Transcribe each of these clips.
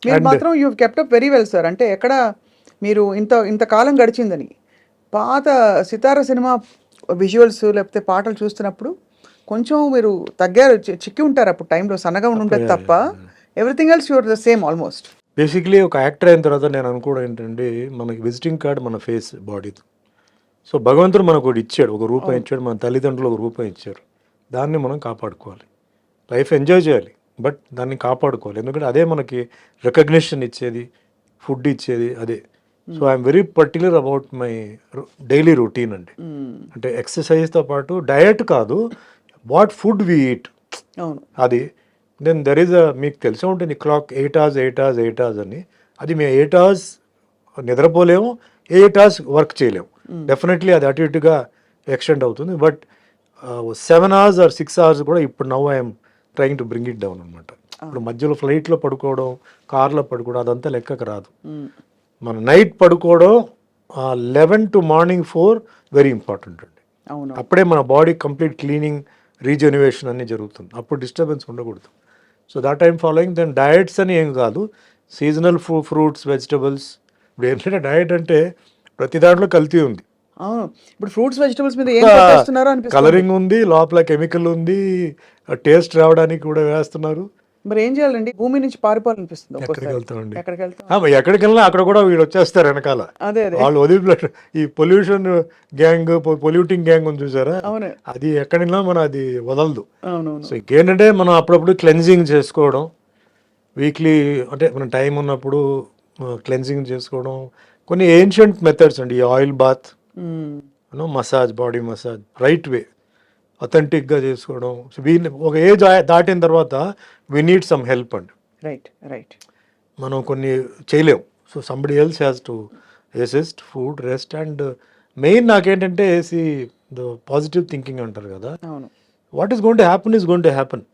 మీరు అండ్ మాత్రం you kept up very well sir. అంటే ఎక్కడ మీరు ఇంతకాలం గడిచిందని. పాత సితార సినిమా విజువల్స్ లేకపోతే పాటలు చూస్తున్నప్పుడు కొంచెం మీరు తగ్గారు, చిక్కి ఉంటారు అప్పుడు టైంలో, సన్నగా ఉండుంటది తప్ప. Everything else your the same almost. Basically ఒక యాక్టర్ అయిన తర్వాత నేను అనుకోవడం ఏంటంటే, మనకి విజిటింగ్ కార్డ్ మన ఫేస్, బాడీతో. సో భగవంతుడు మనకు ఒకటి ఇచ్చాడు, ఒక రూపం అవును. ఇచ్చాడు, మన తల్లిదండ్రులు ఒక రూపం ఇచ్చారు. దాన్ని మనం కాపాడుకోవాలి. లైఫ్ ఎంజాయ్ చేయాలి, బట్ దాన్ని కాపాడుకోవాలి. ఎందుకంటే అదే మనకి రికగ్నిషన్ ఇచ్చేది, ఫుడ్ ఇచ్చేది అదే. So I'm very particular about my daily routine అండి. అంటే ఎక్సర్సైజ్తో పాటు డయట్ కాదు, వాట్ ఫుడ్ వి ఈట్ అవును. అది. దెన్ దెర్ ఈజ్ మీకు తెలిసే ఉంటుంది క్లాక్ 8 hours 8 hours 8 hours అని. అది మేము 8 hours నిద్రపోలేము, 8 hours వర్క్ చేయలేము. డెఫినెట్లీ అది అటు ఇటుగా ఎక్స్టెండ్ అవుతుంది. బట్ 7 hours or 6 hours కూడా ఇప్పుడు now I'm trying to bring it down అనమాట. ఇప్పుడు మధ్యలో ఫ్లైట్లో పడుకోవడం, కార్లో పడుకోవడం అదంతా లెక్కకు రాదు. మన నైట్ పడుకోవడం 11 to morning 4 వెరీ ఇంపార్టెంట్ అండి. అవును. అప్పుడే మన బాడీ కంప్లీట్ క్లీనింగ్, రీజెన్యువేషన్ అన్నీ జరుగుతుంది. అప్పుడు డిస్టర్బెన్స్ ఉండకూడదు. So that I'm following. Then diets అని ఏం కాదు, సీజనల్ ఫ్రూట్స్, వెజిటబుల్స్. ఇప్పుడు ఏంటంటే డయట్ అంటే ప్రతి దాంట్లో కల్తీ ఉంది. అవును. ఇప్పుడు ఫ్రూట్స్ వెజిటబుల్స్ మీద ఏం కొట్టేస్తున్నారో అనిపిస్తుంది. కలరింగ్ ఉంది, లోపల కెమికల్ ఉంది, టేస్ట్ రావడానికి కూడా వేస్తున్నారు. మరి ఏం చేయాలండి? భూమి నుంచి పారిపోవాలనిపిస్తుంది ఎక్కడికి ఒక్కోసారి. వెళ్తామండి? ఎక్కడికి వెళ్తాం? ఎక్కడికి వెళ్ళినా అక్కడ కూడా వీడు వచ్చేస్తారు వెనకాల. అదే అదే. వాళ్ళు వదిలి ఈ పొల్యూషన్ గ్యాంగ్, పొల్యూటింగ్ గ్యాంగ్ ఉంది చూసారా, అవును. అది ఎక్కడినా మనం అది వదలదు. అవునవును. సో ఇంకేంటంటే మనం అప్పుడప్పుడు క్లెన్జింగ్ చేసుకోవడం, వీక్లీ అంటే మన టైం ఉన్నప్పుడు క్లెన్జింగ్ చేసుకోవడం. కొన్ని ఏన్షియంట్ మెథడ్స్ అండి, ఈ oil bath, massage, body massage, right way, అథెంటిక్గా చేసుకోవడం. సో వీళ్ళు ఒక ఏజ్ దాటిన తర్వాత వీ నీడ్ సమ్ హెల్ప్ అండి. Right right. మనం కొన్ని చేయలేం. So somebody else has to assist, food, rest. And main నాకేంటంటే ద పాజిటివ్ థింకింగ్ అంటారు కదా, అవును. What is going to happen is going to happen.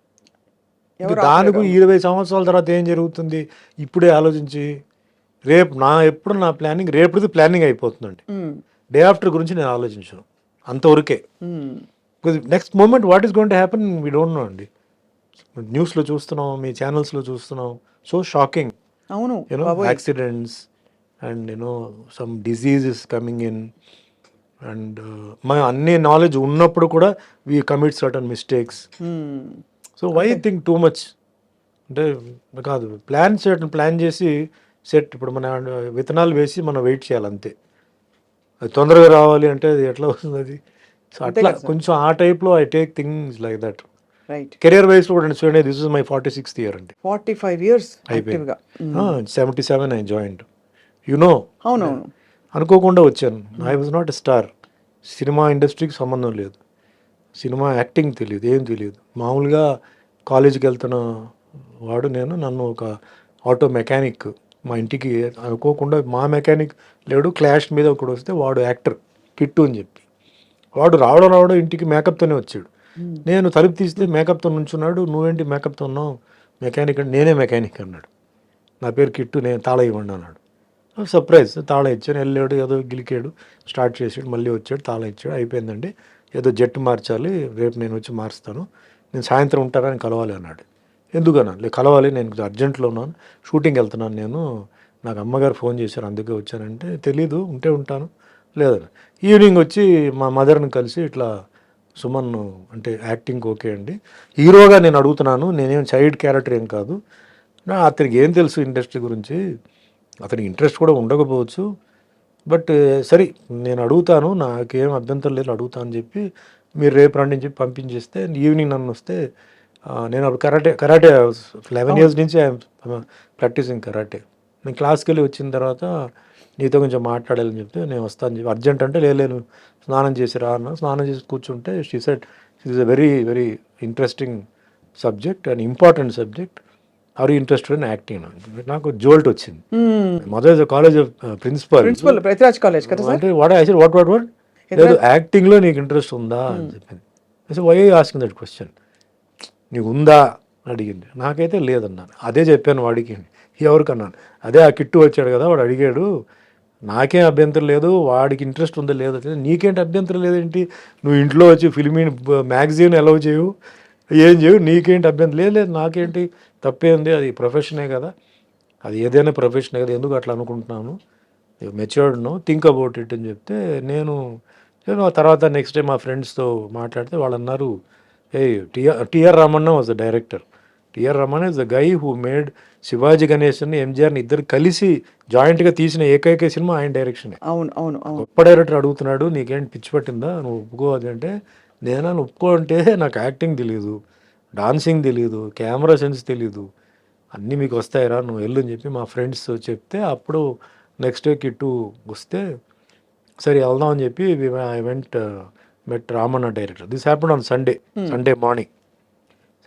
దానికి 20 సంవత్సరాల తర్వాత ఏం జరుగుతుంది ఇప్పుడే ఆలోచించి, ఎప్పుడు నా ప్లానింగ్ రేపుది ప్లానింగ్ అయిపోతుందండి. డే ఆఫ్టర్ గురించి నేను ఆలోచించాను అంతవరకే. Because next moment what is going to happen we don't know అండి. న్యూస్లో చూస్తున్నాం, మీ ఛానల్స్లో చూస్తున్నాం, సో షాకింగ్. అవును. Accidents and some diseases coming in. And మన అన్ని నాలెడ్జ్ ఉన్నప్పుడు కూడా we commit certain mistakes. So why think too much అంటే కాదు, ప్లాన్ చేసి సెట్. ఇప్పుడు మన విత్తనాలు వేసి మనం వెయిట్ చేయాలి అంతే. అది తొందరగా రావాలి అంటే అది ఎట్లా వస్తుంది అది. సో అట్లా కొంచెం ఆ టైప్లో I take things like that. Right. Career wise కూడా చూడండి, this is my 46th year అండి. 45 years అయిపోయింది. 77 ఐ జాయిన్డ్. అవునవును. అనుకోకుండా వచ్చాను. I was not a star. Cinema ఇండస్ట్రీకి సంబంధం లేదు, సినిమా యాక్టింగ్ తెలియదు, ఏం తెలియదు. మామూలుగా కాలేజీకి వెళ్తున్న వాడు నేను. నన్ను ఒక ఆటో మెకానిక్ మా ఇంటికి అనుకోకుండా, మా మెకానిక్ లేడు, క్లాష్ మీద ఒకడు వస్తే వాడు యాక్టర్ కిట్టు అని చెప్పి, వాడు రావడం ఇంటికి మేకప్తోనే వచ్చాడు. నేను తలుపు తీస్తే మేకప్తో నుంచున్నాడు. నువ్వేంటి మేకప్తో ఉన్నావు? మెకానిక్ అంటే నేనే మెకానిక్ అన్నాడు. నా పేరు కిట్టు, నేను తాళ ఇవ్వండి అన్నాడు. సర్ప్రైజ్, తాళ ఇచ్చాను. వెళ్ళాడు, ఏదో గిలికాడు, స్టార్ట్ చేసాడు, మళ్ళీ వచ్చాడు, తాళ ఇచ్చాడు, అయిపోయిందండి. ఏదో జట్టు మార్చాలి, రేపు నేను వచ్చి మారుస్తాను, నేను సాయంత్రం ఉంటానని కలవాలి అన్నాడు. ఎందుకన్నా? కలవాలి, నేను అర్జెంట్లో ఉన్నాను, షూటింగ్ వెళ్తున్నాను నేను, నాకు అమ్మగారు ఫోన్ చేశారు అందుకే వచ్చానంటే, తెలీదు, ఉంటే ఉంటాను లేదన్నా. ఈవినింగ్ వచ్చి మా మదర్ని కలిసి ఇట్లా, సుమన్ అంటే యాక్టింగ్ ఓకే అండి, హీరోగా నేను అడుగుతున్నాను, నేనేం చైల్డ్ క్యారెక్టర్ ఏం కాదు, అతనికి ఏం తెలుసు ఇండస్ట్రీ గురించి, అతనికి ఇంట్రెస్ట్ కూడా ఉండకపోవచ్చు, బట్ సరే నేను అడుగుతాను, నాకేం అభ్యంతరం లేదు, అడుగుతాను అని చెప్పి, మీరు రేపు రండి అని చెప్పి పంపించేస్తే, ఈవినింగ్ నన్ను వస్తే, నేను అప్పుడు కరాటే 11 years నుంచి ఐఎమ్ ప్రాక్టీసింగ్ కరాటే. నేను క్లాస్కి వెళ్ళి వచ్చిన తర్వాత నీతో కొంచెం మాట్లాడాలని చెప్తే, నేను వస్తాను చెప్పి, అర్జెంట్ అంటే లేదు స్నానం చేసి రా అన్న. స్నానం చేసి కూర్చుంటే she said it is a very very interesting subject and important subject, are you interested in acting. నాకు జోల్ట్ వచ్చింది. Mother college of principal Prithviraj college కదా సార్. అంటే వాట్ లేదు, యాక్టింగ్లో నీకు ఇంట్రెస్ట్ ఉందా అని చెప్పింది. So why asking that question, నీకు ఉందా అడిగింది. నాకైతే లేదన్నాను. అదే చెప్పాను వాడికి, ఎవరికన్నాను, అదే ఆ కిట్టు వచ్చాడు కదా వాడు అడిగాడు, నాకేం అభ్యంతరం లేదు, వాడికి ఇంట్రెస్ట్ ఉందో లేదో, నీకేంటి అభ్యంతరం లేదేంటి, నువ్వు ఇంట్లో వచ్చి ఫిల్మీ మ్యాగజైన్ అలౌ చేయవు, ఏం చేయవు, నీకేంటి అభ్యంతరం? లేదు నాకేంటి తప్పేంది, అది ప్రొఫెషనే కదా, అది ఏదైనా ప్రొఫెషన్ కదా, ఎందుకు అట్లా అనుకుంటున్నాను, matured no, think about it అని చెప్తే నేను ఆ తర్వాత నెక్స్ట్ డే మా ఫ్రెండ్స్తో మాట్లాడితే వాళ్ళు అన్నారు, a TR Ramanna was the director. TR Ramanna is the guy who made Sivaji Ganesan ఎంజిఆర్ని ఇద్దరు కలిసి జాయింట్గా తీసిన ఏకైక సినిమా ఆయన డైరెక్షన్. అవును అవును అవును. గొప్ప డైరెక్టర్ అడుగుతున్నాడు, నీకేంటి పిచ్చి పట్టిందా, నువ్వు ఒప్పుకోవాలి అంటే, నేను ఒప్పుకో అంటే నాకు యాక్టింగ్ తెలియదు, డాన్సింగ్ తెలియదు, కెమెరా సెన్స్ తెలియదు, అన్నీ మీకు వస్తాయిరా, నువ్వు వెళ్ళు అని చెప్పి మా ఫ్రెండ్స్ చెప్తే అప్పుడు నెక్స్ట్ డే కిట్టు వస్తే సరే వెళ్దాం అని చెప్పి I went met Ramanna director. This happened on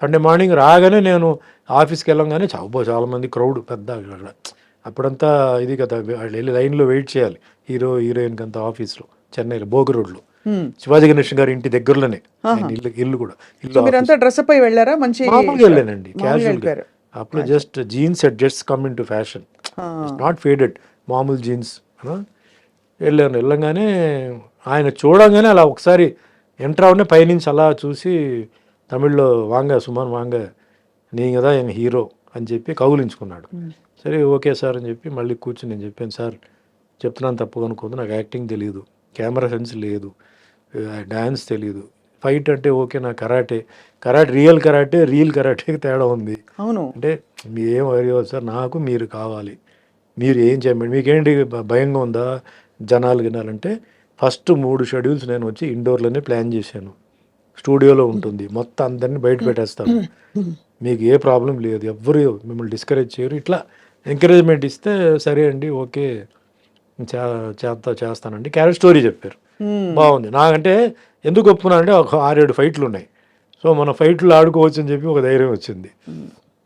Sunday morning రాగానే నేను ఆఫీస్కి వెళ్ళంగానే చాలామంది క్రౌడ్ పెద్ద అక్కడ. అప్పుడంతా ఇది కదా, వాళ్ళు వెళ్ళి లైన్లో వెయిట్ చేయాలి హీరోయిన్కి అంతా ఆఫీస్లో, చెన్నైలో బోగి రోడ్లో, శివాజీ గణేశన్ గారి ఇంటి దగ్గరలోనే ఇల్లు కూడా. మీరంతా డ్రెస్అప్ అయి వెళ్ళారా? మంచి మామూలుగా వెళ్ళానండి, క్యాజువల్గా. అప్పుడు just jeans at just come in to fashion, not faded, మామూలు జీన్స్ వెళ్ళంగానే ఆయన చూడంగానే అలా ఒకసారి ఎంటర్ అవనే పైనుంచి అలా చూసి తమిళ్లో వాంగ సుమన్ వాంగ నీ కదా ఆయన హీరో అని చెప్పి కౌగులించుకున్నాడు. సరే ఓకే సార్ అని చెప్పి మళ్ళీ కూర్చుని నేను చెప్పాను, సార్ చెప్తున్నాను తప్పుగా అనుకోదు, నాకు యాక్టింగ్ తెలియదు, కెమెరా సెన్స్ లేదు, డ్యాన్స్ తెలియదు, ఫైట్ అంటే ఓకే, నా కరాటే రియల్ కరాటేకి తేడా ఉంది. అవును అంటే మీరేం అడిగేవారు సార్, నాకు మీరు కావాలి, మీరు ఏం చేయమండి, మీకేంటి భయంగా ఉందా జనాలు వినాలంటే, ఫస్ట్ 3 షెడ్యూల్స్ నేను వచ్చి ఇండోర్లోనే ప్లాన్ చేశాను, స్టూడియోలో ఉంటుంది, మొత్తం అందరినీ బయట పెట్టేస్తాను, మీకు ఏ ప్రాబ్లం లేదు, ఎవ్వరు మిమ్మల్ని డిస్కరేజ్ చేయరు, ఇట్లా ఎంకరేజ్మెంట్ ఇస్తే సరే అండి ఓకే చేస్తానండి. క్యారెక్టర్ స్టోరీ చెప్పారు, బాగుంది. నాకంటే ఎందుకు ఒప్పుకున్నానంటే ఒక 6-7 ఫైట్లు ఉన్నాయి, సో మన ఫైట్లు ఆడుకోవచ్చు అని చెప్పి ఒక ధైర్యం వచ్చింది.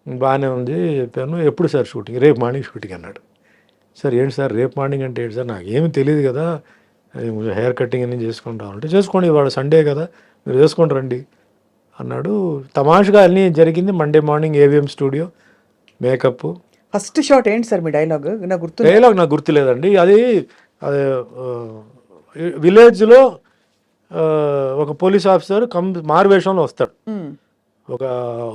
బాగానే ఉంది చెప్పాను. ఎప్పుడు సార్ షూటింగ్? రేపు మార్నింగ్ షూటింగ్ అన్నాడు. సార్ ఏంటి సార్ రేపు మార్నింగ్ అంటే ఏంటి సార్, నాకు ఏమి తెలియదు కదా, హెయిర్ కటింగ్ అన్నీ చేసుకుంటాం అంటే, చేసుకోండి ఇవాళ సండే కదా మీరు చేసుకొని రండి అన్నాడు. తమాషగా అన్నీ జరిగింది. Monday morning AVM studio, makeup. First shot ఏంటి సార్ మీ డైలాగ్? నాకు గుర్తులేదండి. అది విలేజ్లో ఒక పోలీస్ ఆఫీసర్ మారువేషంలో వస్తాడు,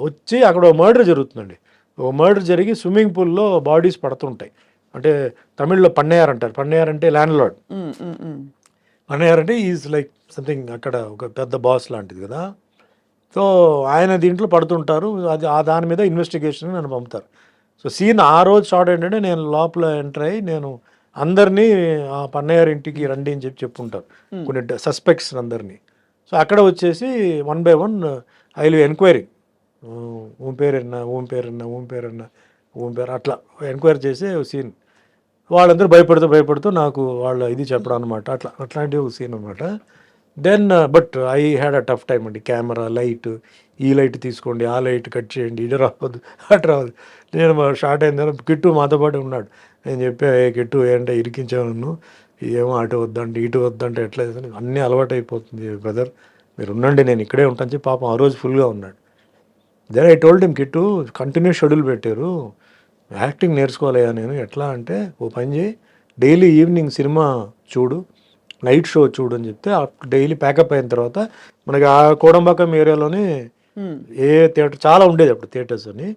వచ్చి అక్కడ ఒక మర్డర్ జరుగుతుందండి. ఒక మర్డర్ జరిగి స్విమ్మింగ్ పూల్లో బాడీస్ పడుతుంటాయి. అంటే తమిళ్లో పన్నయ్యార్ అంటారు, పన్నయ్యార్ అంటే ల్యాండ్ లార్డ్, పన్నయ్యార్ అంటే ఈజ్ లైక్ సంథింగ్ అక్కడ ఒక పెద్ద బాస్ లాంటిది కదా. సో ఆయన దీంట్లో పడుతుంటారు, అది దాని మీద ఇన్వెస్టిగేషన్ నన్ను పంపుతారు. సో సీన్ ఆ రోజు షార్ట్ ఏంటంటే, నేను లోపల ఎంటర్ అయ్యి నేను అందరినీ ఆ పన్నయ్యార్ ఇంటికి రండి అని చెప్పుంటారు కొన్ని సస్పెక్ట్స్ అందరినీ. సో అక్కడ వచ్చేసి 1 by 1 ఐ విల్ ఎంక్వైరీ, ఓం పేరు అట్లా ఎంక్వైరీ చేసే సీన్. వాళ్ళందరూ భయపడుతూ నాకు వాళ్ళ ఇది చెప్పడం అనమాట, అట్లాంటి ఒక సీన్ అనమాట. Then but I had a tough time అండి. కెమెరా, లైట్, ఈ లైట్ తీసుకోండి, ఆ లైట్ కట్ చేయండి, ఇటు రావద్దు అటు రావద్దు. నేను షార్ట్ అయిన తర్వాత కిట్టు మాతో పాటు ఉన్నాడు. నేను చెప్పా, కిట్టు ఏంటంటే ఇరికించావు నన్ను, ఏమో అటు వద్దంటే ఇటు వద్దంటే ఎట్లా అన్నీ అలవాటు అయిపోతుంది బ్రదర్, మీరు ఉండండి నేను ఇక్కడే ఉంటాను చెప్పి పాపం ఆ రోజు ఫుల్గా ఉన్నాడు. Then I told him, Kittu continuous schedule పెట్టారు, యాక్టింగ్ నేర్చుకోలేదా నేను, ఎట్లా అంటే ఓ పని చేయి, డైలీ ఈవినింగ్ సినిమా చూడు, నైట్ షో చూడు అని చెప్తే డైలీ ప్యాకప్ అయిన తర్వాత మనకి ఆ కోడంబాకం ఏరియాలోనే ఏ థియేటర్ చాలా ఉండేది అప్పుడు థియేటర్స్ అని.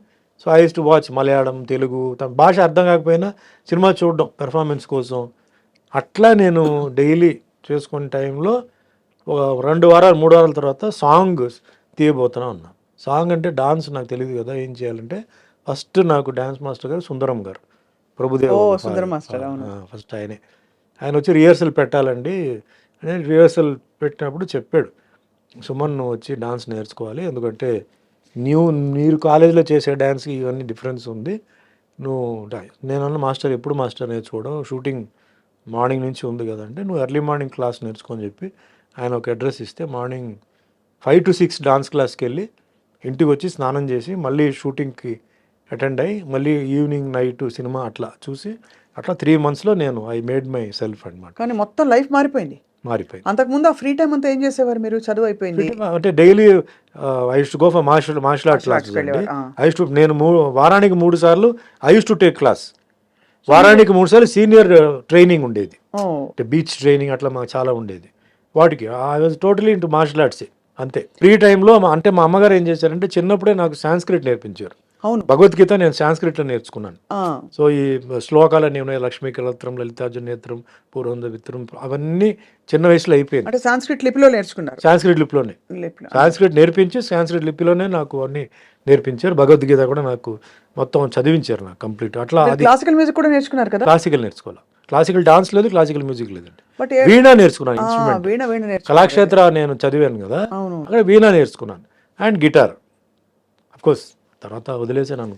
So I used to watch Malayalam, Telugu, తన భాష అర్థం కాకపోయినా సినిమా చూడడం పెర్ఫార్మెన్స్ కోసం. అట్లా నేను డైలీ చేసుకునే టైంలో ఒక 2 వారాలు 3 వారాల తర్వాత సాంగ్ తీయబోతున్నా ఉన్నా. సాంగ్ అంటే డాన్స్ నాకు తెలియదు కదా, ఏం చేయాలంటే ఫస్ట్ నాకు డాన్స్ మాస్టర్ గారు సుందరం గారు, ప్రభుదేవ ఫస్ట్ ఆయన వచ్చి రిహర్సల్ పెట్టాలండి. రిహర్సల్ పెట్టినప్పుడు చెప్పాడు, సుమన్ నువ్వు వచ్చి డాన్స్ నేర్చుకోవాలి, ఎందుకంటే మీరు కాలేజీలో చేసే డ్యాన్స్కి ఇవన్నీ డిఫరెన్స్ ఉంది, నువ్వు నేనన్న మాస్టర్ ఎప్పుడు మాస్టర్ నేర్చుకోవడం, షూటింగ్ మార్నింగ్ నుంచి ఉంది కదంటే నువ్వు ఎర్లీ మార్నింగ్ క్లాస్ నేర్చుకొని చెప్పి ఆయన ఒక అడ్రస్ ఇస్తే మార్నింగ్ 5 to 6 డాన్స్ క్లాస్కి వెళ్ళి ఇంటికి వచ్చి స్నానం చేసి మళ్ళీ షూటింగ్కి అటెండ్ అయ్యి మళ్ళీ ఈవినింగ్ నైట్ సినిమా అట్లా చూసి అట్లా 3 monthsలో నేను ఐ మేడ్ మై సెల్ఫ్ అనమాట. కానీ మొత్తం లైఫ్ మారిపోయింది. అంతకుముందు ఆ ఫ్రీ టైం అంతా ఏం చేసేవారు మీరు? చదువు అయిపోయింది అంటే daily I used to go for martial art classes అండి. నేను వారానికి 3 సార్లు I used to take class. వారానికి 3 సార్లు సీనియర్ ట్రైనింగ్ ఉండేది, అంటే బీచ్ ట్రైనింగ్ అట్లా మాకు చాలా ఉండేది. వాటికి I was totally into martial arts అంతే. ఫ్రీ టైంలో అంటే మా అమ్మగారు ఏం చేశారంటే చిన్నప్పుడే నాకు సాంస్క్రిట్ నేర్పించారు. అవును. భగవద్గీత నేను సాంస్క్రిట్లో నేర్చుకున్నాను. ఆ! సో ఈ శ్లోకాలన్నీ ఉన్నాయి, లక్ష్మీ కలత్రం, లలితార్జున నేత్రం, పూర్వంద విత్రం, అవన్నీ చిన్న వయసులో అయిపోయింది. అంటే సాంస్క్రిట్ లిపిలో నేర్చుకున్నారు. సాంస్క్రిట్ లిపిలోనే, లిపిలో. సాంస్క్రిట్ నేర్పించి సాంస్క్రిట్ లిపిలోనే నాకు అన్నీ నేర్పించారు. భగవద్గీత కూడా నాకు మొత్తం చదివించారు నాకు కంప్లీట్. అట్లా మీరు అది క్లాసికల్ మ్యూజిక్ కూడా నేర్చుకున్నారు కదా? క్లాసికల్ నేర్చుకోవాలి. క్లాసికల్ డాన్స్ లేదు, క్లాసికల్ మ్యూజిక్ లేదండి. బట్ వీణా నేర్చుకున్నాను, ఇన్స్ట్రుమెంట్. వీణ నేర్చుకున్నారు. కళాక్షేత్ర నేను చదివాను కదా, అవును. అక్కడ వీణా నేర్చుకున్నాను అండ్ గిటార్. అఫ్కోర్స్ తర్వాత వదిలేసాను.